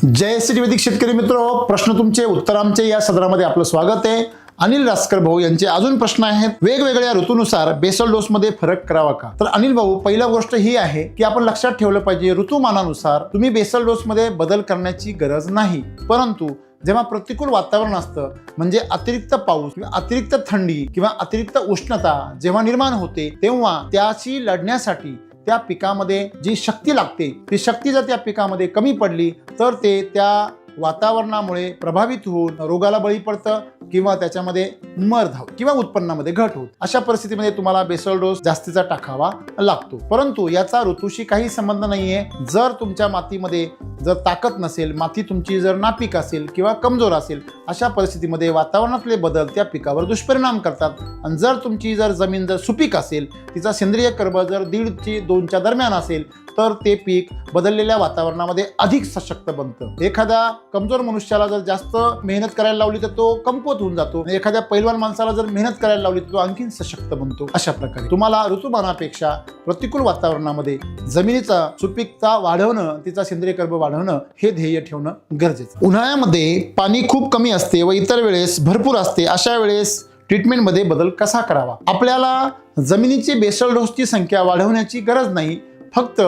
जय श्री वैदिक शेतकरी मित्र, प्रश्न तुमचे उत्तर आमचे या सदरामध्ये आपलं स्वागत आहे। अनिल रासकर भाऊ यांचे अजून प्रश्न आहेत, वेगवेगळ्या ऋतूनुसार बेसल डोस मध्ये फरक करावा का? तर अनिल भाऊ, पहिला गोष्ट ही आहे की आपण लक्षात ठेवलं पाहिजे, ऋतुमानानुसार तुम्ही बेसल डोस मध्ये बदल करण्याची गरज नाही, परंतु जेव्हा प्रतिकूल वातावरण असतं, म्हणजे अतिरिक्त पाऊस किंवा अतिरिक्त थंडी किंवा अतिरिक्त उष्णता जेव्हा निर्माण होते, तेव्हा त्याशी लढण्यासाठी त्या पिकामध्ये जी शक्ती लागते, ती शक्ती जर त्या पिकामध्ये कमी पडली तर ते त्या वातावरणामुळे प्रभावित होऊन रोगाला बळी पडतं किंवा त्याच्यामध्ये मर धाव किंवा उत्पन्नामध्ये घट होत। अशा परिस्थितीमध्ये तुम्हाला बेसल डोस जास्तीचा टाकावा लागतो, परंतु याचा ऋतूशी काही संबंध नाहीये। जर तुमच्या मातीमध्ये जर ताकद नसेल, माती तुमची जर नापीक असेल किंवा कमजोर असेल, अशा परिस्थितीमध्ये वातावरणातले बदल त्या पिकावर दुष्परिणाम करतात। आणि जर तुमची जर जमीन जर सुपीक असेल, तिचा सेंद्रिय कर्ब जर 1.5 ते 2च्या दरम्यान असेल, तर ते पीक बदललेल्या वातावरणामध्ये अधिक सशक्त बनतं। एखाद्या कमजोर मनुष्याला जर जास्त मेहनत करायला लावली तर तो कमकुवत होऊन जातो, एखाद्या पैलवान माणसाला जर मेहनत करायला लावली तर तो आणखीन सशक्त बनतो। अशा प्रकारे तुम्हाला ऋतुमानापेक्षा प्रतिकूल वातावरणामध्ये जमिनीचा सुपीकता वाढवणं, तिचा सेंद्रिय कर्ब वाढवणं हे ध्येय ठेवणं गरजेचं। उन्हाळ्यामध्ये पाणी खूप कमी असते व इतर वेळेस भरपूर असते, अशा वेळेस ट्रीटमेंटमध्ये बदल कसा करावा? आपल्याला जमिनीची बेसल डोसची संख्या वाढवण्याची गरज नाही, फक्त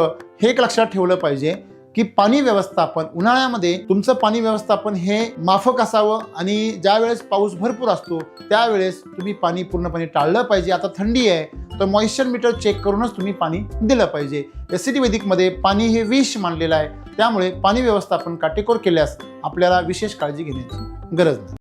हे एक लक्षात ठेवलं पाहिजे की पाणी व्यवस्थापन, उन्हाळ्यामध्ये तुमचं पाणी व्यवस्थापन हे माफक असावं आणि ज्या वेळेस पाऊस भरपूर असतो त्यावेळेस तुम्ही पाणी पूर्णपणे टाळलं पाहिजे। आता थंडी आहे तर मॉइश्चर मीटर चेक करूनच तुम्ही पाणी दिलं पाहिजे। एससीटी वैदिकमध्ये पाणी हे विष मानलेलं आहे, त्यामुळे पाणी व्यवस्थापन काटेकोर केल्यास आपल्याला विशेष काळजी घेण्याची गरज नाही।